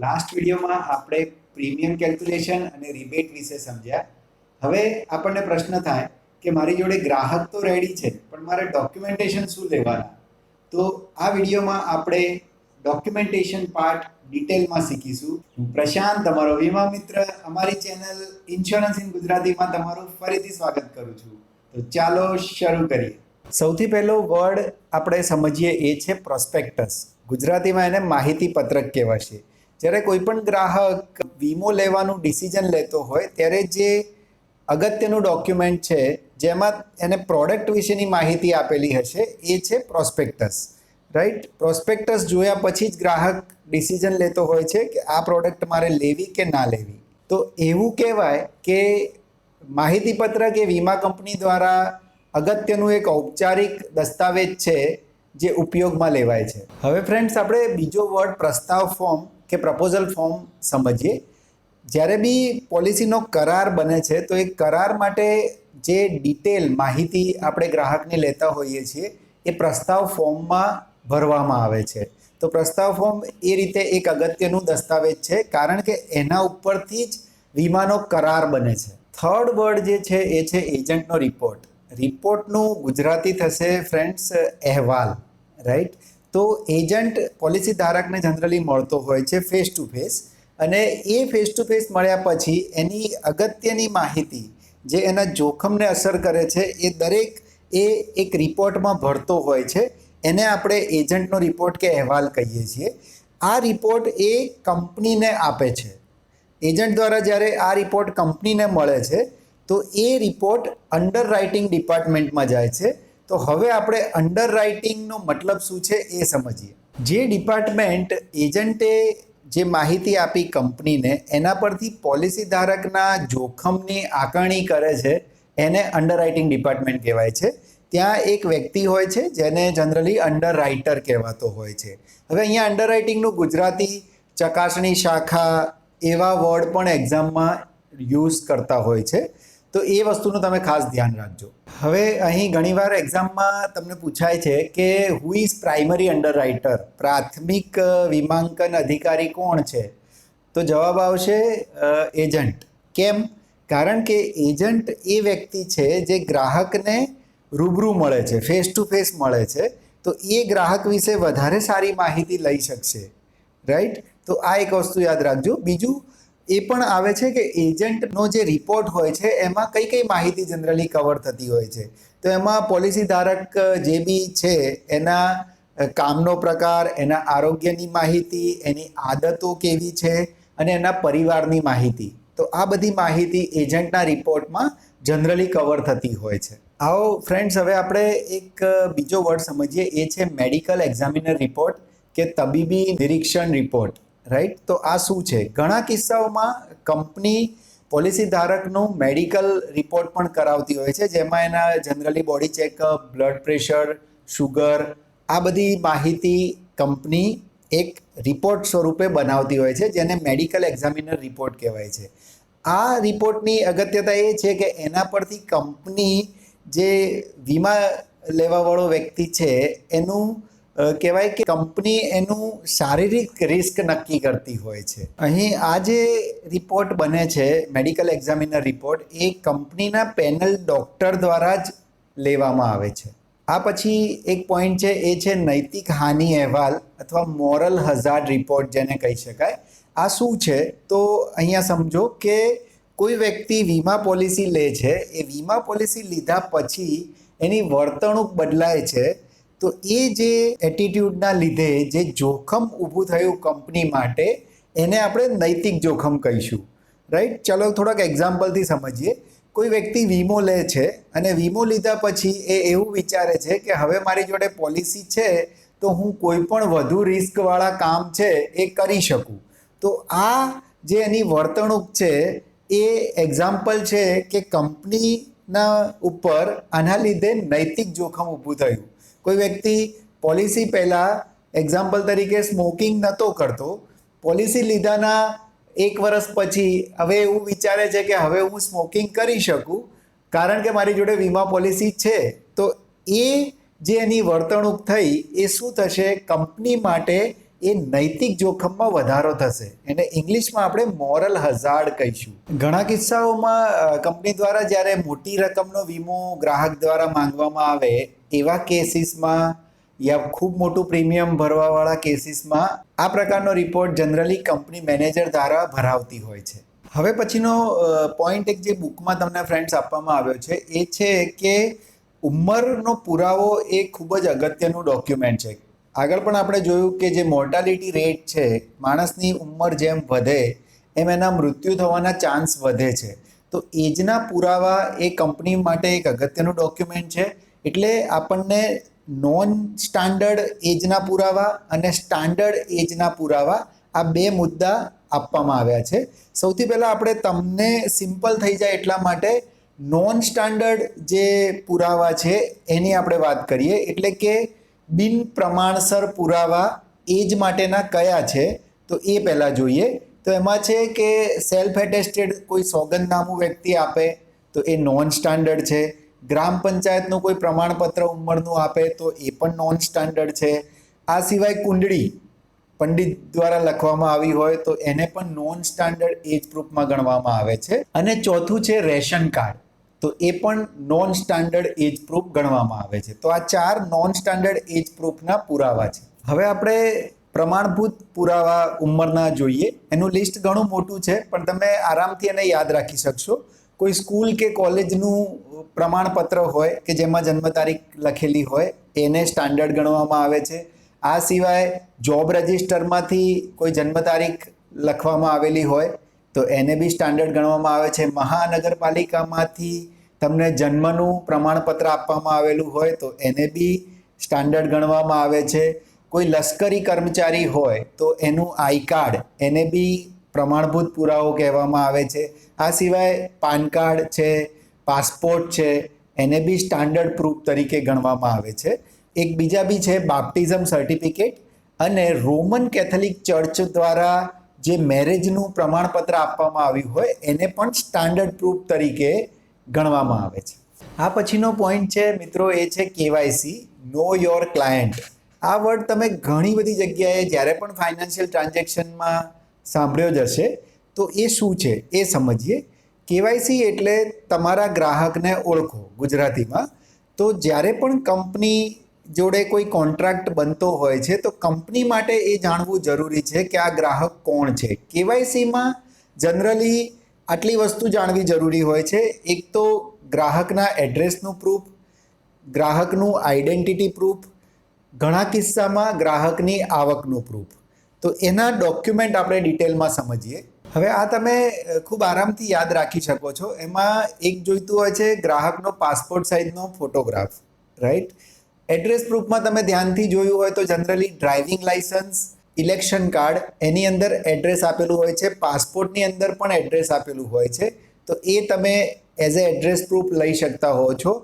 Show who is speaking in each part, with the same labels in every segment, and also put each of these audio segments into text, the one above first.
Speaker 1: Last વિડીયોમાં આપણે premium calculation અને રિબેટ વિશે સમજ્યા. હવે આપણને પ્રશ્ન થાય કે મારી જોડે ગ્રાહક તો રેડી છે, પણ મારે ડોક્યુમેન્ટેશન શું લેવાના? તો આ વિડીયોમાં આપણે ડોક્યુમેન્ટેશન પાર્ટ ડિટેલમાં શીખીશું. હું પ્રશાંત, તમારો વીમા મિત્ર, અમારી ચેનલ ઇન્સ્યોરન્સ ઇન ગુજરાતીમાં તમારું ફરીથી સ્વાગત કરું છું. તો ચાલો શરૂ કરીએ. સૌથી પહેલો વર્ડ આપણે સમજીએ એ છે પ્રોસ્પેક્ટસ. ગુજરાતીમાં એને માહિતી પત્રક કહેવાશે. જ્યારે કોઈ પણ ગ્રાહક વીમો લેવાનું ડિસિઝન લેતો હોય ત્યારે જે અગત્યનું ડોક્યુમેન્ટ છે જેમાં એને પ્રોડક્ટ વિશેની માહિતી આપેલી હશે એ છે પ્રોસ્પેક્ટસ. રાઈટ? પ્રોસ્પેક્ટસ જોયા પછી જ ગ્રાહક ડિસિઝન લેતો હોય છે કે આ પ્રોડક્ટ મારે લેવી કે ના લેવી. તો એવું કહેવાય કે માહિતી પત્રક એ વીમા કંપની દ્વારા અગત્યનું એક ઔપચારિક દસ્તાવેજ છે જે ઉપયોગમાં લેવાય છે. હવે ફ્રેન્ડ્સ, આપણે બીજો વર્ડ પ્રસ્તાવ ફોર્મ કે પ્રપોઝલ ફોર્મ સમજીએ. જ્યારે બી પોલિસીનો કરાર બને છે તો એ કરાર માટે જે ડિટેલ માહિતી આપણે ગ્રાહકને લેતા હોઈએ છીએ એ પ્રસ્તાવ ફોર્મમાં ભરવામાં આવે છે. તો પ્રસ્તાવ ફોર્મ એ રીતે એક અગત્યનું દસ્તાવેજ છે, કારણ કે એના ઉપરથી જ વીમાનો કરાર બને છે. થર્ડ વર્ડ જે છે એ છે એજન્ટનો રિપોર્ટ. રિપોર્ટનું ગુજરાતી થશે ફ્રેન્ડ્સ અહેવાલ. રાઈટ? તો એજન્ટ પોલિસી ધારકને જનરલી મળતો હોય છે ફેસ ટુ ફેસ, અને એ ફેસ ટુ ફેસ મળ્યા પછી એની અગત્યની માહિતી જે એના જોખમને અસર કરે છે એ દરેક એ એક રિપોર્ટમાં ભરતો હોય છે. એને આપણે એજન્ટનો રિપોર્ટ કે અહેવાલ કહીએ છીએ. આ રિપોર્ટ એ કંપનીને આપે છે. એજન્ટ દ્વારા જ્યારે આ રિપોર્ટ કંપનીને મળે છે તો એ રિપોર્ટ અંડર રાઇટિંગ ડિપાર્ટમેન્ટમાં જાય છે. તો હવે આપણે અંડર રાઇટિંગનો મતલબ શું છે એ સમજીએ. જે ડિપાર્ટમેન્ટ એજન્ટે જે માહિતી આપી કંપનીને એના પરથી પોલિસી ધારકના જોખમની આકારણી કરે છે એને અંડર રાઇટિંગ ડિપાર્ટમેન્ટ કહેવાય છે. ત્યાં એક વ્યક્તિ હોય છે જેને જનરલી અંડર રાઇટર કહેવાતો હોય છે. હવે અહીંયા અંડર રાઇટિંગનું ગુજરાતી ચકાસણી શાખા એવા વર્ડ પણ એક્ઝામમાં યુઝ કરતા હોય છે. તો એ વસ્તુનું તમે ખાસ ધ્યાન રાખજો. હવે અહીં ઘણીવાર એક્ઝામમાં તમને પૂછાય છે કે who is primary under writer? પ્રાથમિક વીમાંકન અધિકારી કોણ છે? તો જવાબ આવશે એજન્ટ. કેમ? કારણ કે એજન્ટ એ વ્યક્તિ છે જે ગ્રાહકને રૂબરૂ મળે છે, ફેસ ટુ ફેસ મળે છે. તો એ ગ્રાહક વિશે વધારે સારી માહિતી લઈ શકશે. રાઈટ? તો આ એક વસ્તુ યાદ રાખજો. બીજું એ પણ આવે છે કે એજન્ટનો જે રિપોર્ટ હોય છે એમાં કઈ કઈ માહિતી જનરલી કવર થતી હોય છે. તો એમાં પોલિસી ધારક જે બી છે એના કામનો પ્રકાર, એના આરોગ્યની માહિતી, એની આદતો કેવી છે અને એના પરિવારની માહિતી. તો આ બધી માહિતી એજન્ટના રિપોર્ટમાં જનરલી કવર થતી હોય છે. આવો ફ્રેન્ડ્સ, હવે આપણે એક બીજો વર્ડ સમજીએ. એ છે મેડિકલ એક્ઝામિનર રિપોર્ટ કે તબીબી નિરીક્ષણ રિપોર્ટ. રાઈટ? તો આ શું છે? ઘણા કિસ્સાઓમાં કંપની પોલિસી ધારકનું મેડિકલ રિપોર્ટ પણ કરાવતી હોય છે, જેમાં એના generally body checkup, blood pressure, sugar, આ બધી માહિતી કંપની એક રિપોર્ટ સ્વરૂપે બનાવતી હોય છે, જેને મેડિકલ એક્ઝામિનર રિપોર્ટ કહેવાય છે. આ રિપોર્ટની અગત્યતા એ છે કે એના પરથી કંપની જે વીમા લેવાવાળો વ્યક્તિ છે એનું કહેવાય કે કંપની એનું શારીરિક રિસ્ક નક્કી કરતી હોય છે. અહીં આ જે રિપોર્ટ બને છે મેડિકલ એક્ઝામિનર રિપોર્ટ, એ કંપનીના પેનલ ડૉક્ટર દ્વારા જ લેવામાં આવે છે. આ પછી એક પોઈન્ટ છે, એ છે નૈતિક હાનિ અહેવાલ અથવા મોરલ હઝાર્ડ રિપોર્ટ જેને કહી શકાય. આ શું છે? તો અહીંયા સમજો કે કોઈ વ્યક્તિ વીમા પોલિસી લે છે. એ વીમા પોલિસી લીધા પછી એની વર્તણૂક બદલાય છે. તો એ જે એટીટ્યૂડના લીધે જે જોખમ ઊભું થયું કંપની માટે, એને આપણે નૈતિક જોખમ કહીશું. રાઈટ? ચલો થોડાક એક્ઝામ્પલથી સમજીએ. કોઈ વ્યક્તિ વીમો લે છે અને વીમો લીધા પછી એ એવું વિચારે છે કે હવે મારી જોડે પોલિસી છે તો હું કોઈ પણ વધુ રિસ્કવાળા કામ છે એ કરી શકું. તો આ જે એની વર્તણૂક છે એ એક્ઝામ્પલ છે કે કંપનીના ઉપર આના લીધે નૈતિક જોખમ ઊભું થયું. કોઈ વ્યક્તિ પોલિસી પહેલાં એક્ઝામ્પલ તરીકે સ્મોકિંગ નહોતો કરતો, પોલિસી લીધાના 1 વર્ષ પછી હવે એવું વિચારે છે કે હવે હું સ્મોકિંગ કરી શકું કારણ કે મારી જોડે વીમા પોલિસી છે. તો એ જે એની વર્તણૂક થઈ એ શું થશે? કંપની માટે એ નૈતિક જોખમમાં વધારો થશે. એને ઇંગ્લિશમાં આપણે મોરલ હઝાર્ડ કહીશું. ઘણા કિસ્સાઓમાં કંપની દ્વારા જ્યારે મોટી રકમનો વીમો ગ્રાહક દ્વારા માંગવામાં આવે એવા કેસીસમાં યા ખૂબ મોટું પ્રીમિયમ ભરવાવાળા કેસીસમાં આ પ્રકારનો રિપોર્ટ જનરલી કંપની મેનેજર દ્વારા ભરાવતી હોય છે. હવે પછીનો પોઈન્ટ એક જે બુકમાં તમને ફ્રેન્ડ્સ આપવામાં આવ્યો છે એ છે કે ઉંમરનો પુરાવો એ ખૂબ જ અગત્યનું ડોક્યુમેન્ટ છે. આગળ પણ આપણે જોયું કે જે મોર્ટાલિટી રેટ છે, માણસની ઉંમર જેમ વધે એમ એના મૃત્યુ થવાના ચાન્સ વધે છે. તો એજના પુરાવા એ કંપની માટે એક અગત્યનું ડોક્યુમેન્ટ છે. એટલે આપણને નોન સ્ટાન્ડર્ડ એજના પુરાવા અને સ્ટાન્ડર્ડ એજના પુરાવા આ બે મુદ્દા આપવામાં આવ્યા છે. સૌથી પહેલાં આપણે તમને સિમ્પલ થઈ જાય એટલા માટે નોન સ્ટાન્ડર્ડ જે પુરાવા છે એની આપણે વાત કરીએ. એટલે કે બિન પ્રમાણસર પુરાવા એજ માટેના કયા છે તો એ પહેલાં જોઈએ. તો એમાં છે કે સેલ્ફ એટેસ્ટેડ કોઈ સોગંદનામું વ્યક્તિ આપે તો એ નોન સ્ટાન્ડર્ડ છે. ગ્રામ પંચાયતનું કોઈ પ્રમાણપત્ર ઉંમરનું આપે તો એ પણ નોન સ્ટાન્ડર્ડ છે. આ સિવાય કુંડળી પંડિત દ્વારા લખવામાં આવી હોય તો એને પણ નોન સ્ટાન્ડર્ડ એજ પ્રૂફમાં ગણવામાં આવે છે. અને ચોથું છે રેશન કાર્ડ, તો એ પણ નોન સ્ટાન્ડર્ડ એજ પ્રૂફ ગણવામાં આવે છે. તો આ 4 નોન સ્ટાન્ડર્ડ એજ પ્રૂફના પુરાવા છે. હવે આપણે પ્રમાણભૂત પુરાવા ઉંમરના જોઈએ. એનું લિસ્ટ ઘણું મોટું છે પણ તમે આરામથી એને યાદ રાખી શકશો. કોઈ સ્કૂલ કે કોલેજનું પ્રમાણપત્ર હોય કે જેમાં જન્મ તારીખ લખેલી હોય એને સ્ટાન્ડર્ડ ગણવામાં આવે છે. આ સિવાય જોબ રજિસ્ટરમાંથી કોઈ જન્મ તારીખ લખવામાં આવેલી હોય તો એને બી સ્ટાન્ડર્ડ ગણવામાં આવે છે. મહાનગરપાલિકામાંથી તમને જન્મનું પ્રમાણપત્ર આપવામાં આવેલું હોય તો એને બી સ્ટાન્ડર્ડ ગણવામાં આવે છે. કોઈ લશ્કરી કર્મચારી હોય તો એનું આઈ કાર્ડ એને બી પ્રમાણભૂત પુરાવો કહેવામાં આવે છે. આ સિવાય પાન કાર્ડ છે, પાસપોર્ટ છે, એને બી સ્ટાન્ડર્ડ પ્રૂફ તરીકે ગણવામાં આવે છે. એક બીજા બી છે બાપ્ટિઝમ સર્ટિફિકેટ અને રોમન કેથોલિક ચર્ચ દ્વારા જે મેરેજનું પ્રમાણપત્ર આપવામાં આવ્યું હોય એને પણ સ્ટાન્ડર્ડ પ્રૂફ તરીકે ગણવામાં આવે છે. આ પછીનો પોઈન્ટ છે મિત્રો એ છે કેવાયસી, નો યોર ક્લાયન્ટ. આ વર્ડ તમે ઘણી બધી જગ્યાએ જ્યારે પણ ફાઇનાન્શિયલ ટ્રાન્ઝેક્શનમાં સાંભળ્યો જ હશે. તો એ શું છે એ સમજીએ. કેવાયસી એટલે તમારા ગ્રાહકને ઓળખો ગુજરાતીમાં. તો જ્યારે પણ કંપની જોડે કોઈ કોન્ટ્રાક્ટ બનતો હોય છે તો કંપની માટે એ જાણવું જરૂરી છે કે આ ગ્રાહક કોણ છે. કેવાયસીમાં જનરલી આટલી વસ્તુ જાણવી જરૂરી હોય છે. એક તો ગ્રાહકના એડ્રેસનું પ્રૂફ, ગ્રાહકનું આઈડેન્ટિટી પ્રૂફ, ઘણા કિસ્સામાં ગ્રાહકની આવકનું પ્રૂફ. તો એના ડોક્યુમેન્ટ આપણે ડિટેલમાં સમજીએ. હવે આ તમે ખૂબ આરામથી યાદ રાખી શકો છો. એમાં એક જોઈતું હોય છે ગ્રાહકનો પાસપોર્ટ સાઇઝનો ફોટોગ્રાફ, રાઈટ. એડ્રેસ પ્રૂફમાં તમે ધ્યાનથી જોયું હોય તો generally driving licence, election card એની અંદર એડ્રેસ આપેલું હોય છે. પાસપોર્ટની અંદર પણ એડ્રેસ આપેલું હોય છે. તો એ તમે એઝ એ એડ્રેસ પ્રૂફ લઈ શકતા હો છો.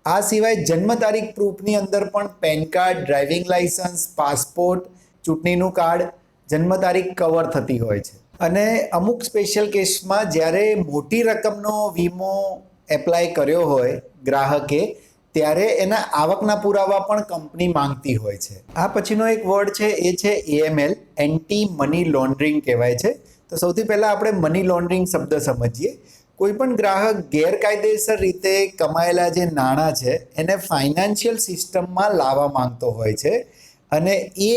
Speaker 1: આ સિવાય જન્મ તારીખ પ્રૂફની અંદર પણ PAN card, driving licence, passport, ચૂંટણીનું કાર્ડ, જન્મ તારીખ કવર થતી હોય છે. અને અમુક સ્પેશિયલ કેસમાં જ્યારે મોટી રકમનો વીમો એપ્લાય કર્યો હોય ગ્રાહકે ત્યારે એના આવકના પુરાવા પણ કંપની માંગતી હોય છે. આ પછીનો એક વર્ડ છે એ છે AML, એન્ટી મની લોન્ડરિંગ કહેવાય છે. તો સૌથી પહેલાં આપણે મની લોન્ડરિંગ શબ્દ સમજીએ. કોઈ પણ ગ્રાહક ગેરકાયદેસર રીતે કમાયેલા જે નાણાં છે એને ફાઇનાન્શિયલ સિસ્ટમમાં લાવવા માંગતો હોય છે અને એ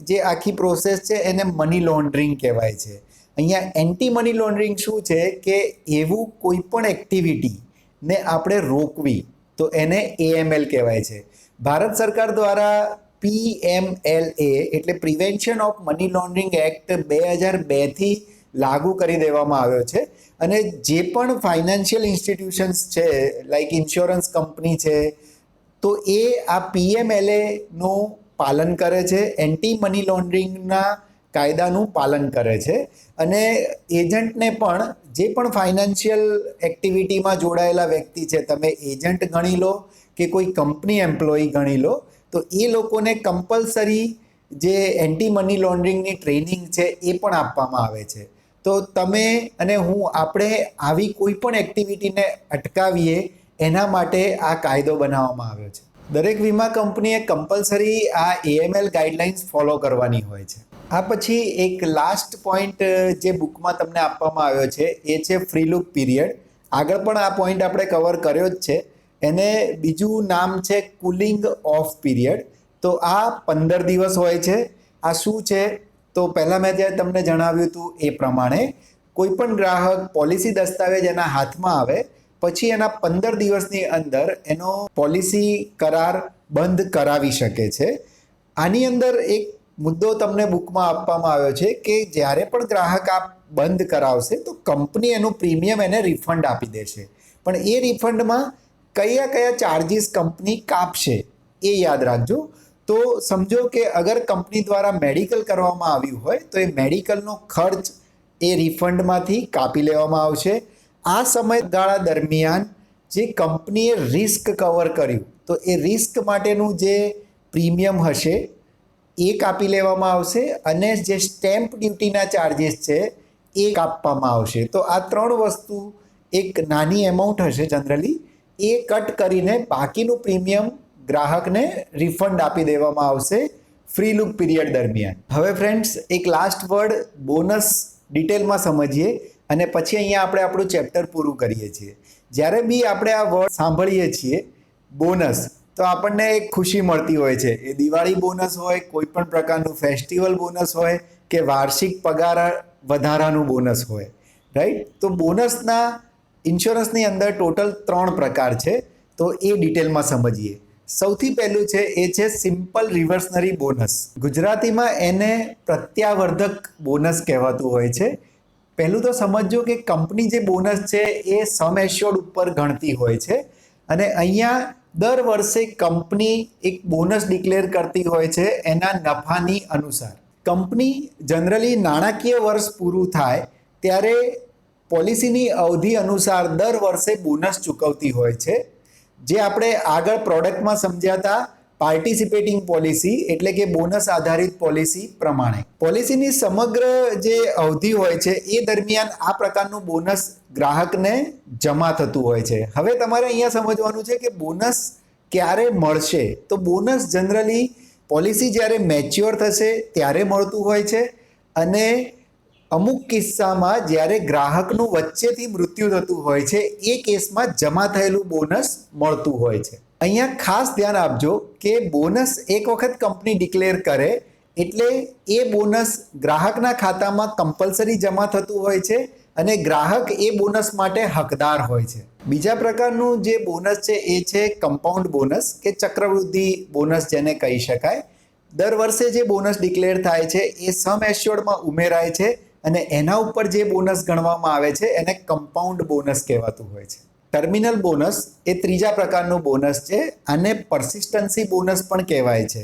Speaker 1: જે આખી પ્રોસેસ છે એને મની લોન્ડરિંગ કહેવાય છે. અહીંયા એન્ટી મની લોન્ડરિંગ શું છે કે એવું કોઈ પણ એક્ટિવિટીને આપણે રોકવી તો એને AML કહેવાય છે. ભારત સરકાર દ્વારા PMLA એટલે prevention of money laundering act 2002થી લાગુ કરી દેવામાં આવ્યો છે. અને જે પણ ફાઇનાન્શિયલ ઇન્સ્ટિટ્યુશન્સ છે લાઈક ઇન્સ્યોરન્સ કંપની છે તો એ આ PMLAનું પાલન કરે છે, એન્ટી મની લોન્ડરિંગના કાયદાનું પાલન કરે છે. અને એજન્ટને પણ જે પણ ફાઇનાન્શિયલ એક્ટિવિટીમાં જોડાયેલા વ્યક્તિ છે, તમે એજન્ટ ગણી લો કે કોઈ કંપની એમ્પ્લોયી ગણી લો, તો એ લોકોને કમ્પલસરી જે એન્ટી મની લોન્ડરિંગની ટ્રેનિંગ છે એ પણ આપવામાં આવે છે. તો તમે અને હું આપણે આવી કોઈ પણ એક્ટિવિટીને અટકાવીએ એના માટે આ કાયદો બનાવવામાં આવ્યો છે. દરેક વીમા કંપનીએ કમ્પલસરી આ AML ગાઈડલાઇન્સ ફોલો કરવાની હોય છે. આ પછી એક લાસ્ટ પોઈન્ટ જે બુકમાં તમને આપવામાં આવ્યો છે એ છે ફ્રી લુક પીરિયડ. આગળ પણ આ પોઈન્ટ આપણે કવર કર્યો જ છે. એને બીજું નામ છે કુલિંગ ઓફ પીરિયડ. તો આ 15 દિવસ હોય છે. આ શું છે? તો પહેલાં મેં જ્યારે તમને જણાવ્યું હતું એ પ્રમાણે કોઈ પણ ગ્રાહક પોલિસી દસ્તાવેજ એના હાથમાં આવે પછી એના 15 દિવસની અંદર એનો પોલિસી કરાર બંધ કરાવી શકે છે. આની અંદર એક મુદ્દો તમને બુકમાં આપવામાં આવ્યો છે કે જ્યારે પણ ગ્રાહક આ બંધ કરાવશે તો કંપની એનું પ્રીમિયમ એને રિફંડ આપી દેશે. પણ એ રિફંડમાં કયા કયા ચાર્જીસ કંપની કાપશે એ યાદ રાખજો. તો સમજો કે અગર કંપની દ્વારા મેડિકલ કરવામાં આવ્યું હોય તો એ મેડિકલનો ખર્ચ એ રિફંડમાંથી કાપી લેવામાં આવશે. આ સમયગાળા દરમિયાન જે કંપનીએ રિસ્ક કવર કર્યું તો એ રિસ્ક માટેનું જે પ્રીમિયમ હશે એ કાપી લેવામાં આવશે અને જે સ્ટેમ્પ ડ્યુટીના ચાર્જીસ છે એ કાપવામાં આવશે. તો આ 3 વસ્તુ એક નાની એમાઉન્ટ હશે જનરલી એ કટ કરીને બાકીનું પ્રીમિયમ ગ્રાહકને રિફંડ આપી દેવામાં આવશે ફ્રી લુક પીરિયડ દરમિયાન. હવે ફ્રેન્ડ્સ એક લાસ્ટ વર્ડ બોનસ ડિટેલમાં સમજીએ અને પછી અહીંયા આપણે આપણું ચેપ્ટર પૂરું કરીએ છીએ. જ્યારે બી આપણે આ વર્ડ સાંભળીએ છીએ બોનસ તો આપણને એક ખુશી મળતી હોય છે. એ દિવાળી બોનસ હોય, કોઈ પણ પ્રકારનું ફેસ્ટિવલ બોનસ હોય કે વાર્ષિક પગાર વધારાનું બોનસ હોય, રાઈટ? તો બોનસના ઇન્સ્યોરન્સની અંદર ટોટલ 3 પ્રકાર છે. તો એ ડિટેલમાં સમજીએ. સૌથી પહેલું છે એ છે સિમ્પલ રિવર્સનરી બોનસ. ગુજરાતીમાં એને પ્રત્યાવર્ધક બોનસ કહેવાતું હોય છે. પહેલું તો સમજો કે કંપની જે બોનસ છે એ સમ એશ્યોર્ડ ઉપર ગણતી હોય છે અને અહીંયા દર વર્ષે કંપની એક બોનસ ડિક્લેર કરતી હોય છે એના નફાની અનુસાર. કંપની જનરલી નાણાકીય વર્ષ પૂરું થાય ત્યારે પોલિસીની અવધિ અનુસાર દર વર્ષે બોનસ ચૂકવતી હોય છે. જે આપણે આગળ પ્રોડક્ટમાં સમજ્યા હતા પાર્ટિસિપેટિંગ પોલિસી એટલે કે બોનસ આધારિત પોલિસી પ્રમાણે. પોલિસીની સમગ્ર જે અવધિ હોય છે એ દરમિયાન આ પ્રકારનું બોનસ ગ્રાહકને જમા થતું હોય છે. હવે તમારે અહીંયા સમજવાનું છે કે બોનસ ક્યારે મળશે. તો બોનસ જનરલી પોલિસી જ્યારે મેચ્યોર થશે ત્યારે મળતું હોય છે અને અમુક કિસ્સામાં જ્યારે ગ્રાહકનું વચ્ચેથી મૃત્યુ થતું હોય છે એ કેસમાં જમા થયેલું બોનસ મળતું હોય છે. અહીંયા ખાસ ધ્યાન આપજો કે બોનસ એક વખત કંપની ડિક્લેર કરે એટલે એ બોનસ ગ્રાહકના ખાતામાં કમ્પલસરી જમા થતું હોય છે અને ગ્રાહક એ બોનસ માટે હકદાર હોય છે. બીજા પ્રકારનું જે બોનસ છે એ છે કમ્પાઉન્ડ બોનસ કે ચક્રવૃદ્ધિ બોનસ જેને કહી શકાય. દર વર્ષે જે બોનસ ડિક્લેર થાય છે એ સમ એશ્યોર્ડમાં ઉમેરાય છે અને એના ઉપર જે બોનસ ગણવામાં આવે છે એને કમ્પાઉન્ડ બોનસ કહેવાતું હોય છે. ટર્મિનલ બોનસ એ ત્રીજા પ્રકારનું બોનસ છે. આને પરસિસ્ટન્સી બોનસ પણ કહેવાય છે.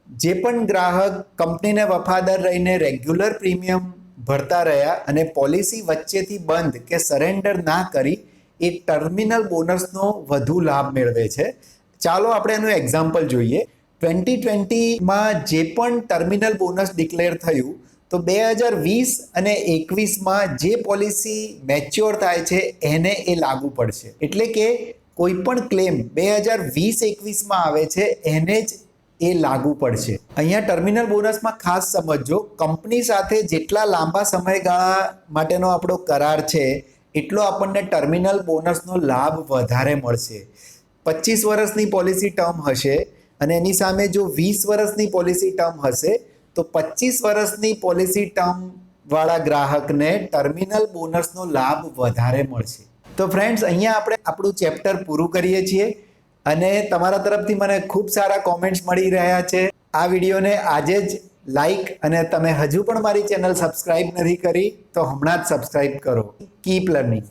Speaker 1: જે પણ ગ્રાહક કંપનીને વફાદાર રહીને રેગ્યુલર પ્રીમિયમ ભરતા રહ્યા અને પોલિસી વચ્ચેથી બંધ કે સરેન્ડર ના કરી એ ટર્મિનલ બોનસનો વધુ લાભ મેળવે છે. ચાલો આપણે એનું એક્ઝામ્પલ જોઈએ. 2020માં જે પણ ટર્મિનલ બોનસ ડિક્લેર થયું તો 2020 અને 21માં જે પોલિસી મેચ્યોર થાય છે એને એ લાગુ પડશે. એટલે કે કોઈ પણ ક્લેમ 2020-21માં આવે છે એને જ એ લાગુ પડશે. અહીંયા ટર્મિનલ બોનસમાં ખાસ સમજજો, કંપની સાથે જેટલા લાંબા સમયગાળા માટેનો આપણો કરાર છે એટલો આપણને ટર્મિનલ બોનસનો લાભ વધારે મળશે. 25 વર્ષની પોલિસી ટર્મ હશે અને એની સામે જો 20 વર્ષની પોલિસી ટર્મ હશે તો 25 વર્ષની પોલિસી ટર્મ વાળા ગ્રાહકને ટર્મિનલ બોનસનો લાભ વધારે મળશે. તો ફ્રેન્ડ્સ અહીંયા આપણે આપણું ચેપ્ટર પૂરું કરીએ છીએ અને તમારા તરફથી મને ખૂબ સારા કોમેન્ટ્સ મળી રહ્યા છે. આ વિડીયોને આજે જ લાઈક અને તમે હજુ પણ મારી ચેનલ સબસ્ક્રાઇબ નથી કરી તો હમણાં જ સબસ્ક્રાઇબ કરો. Keep learning.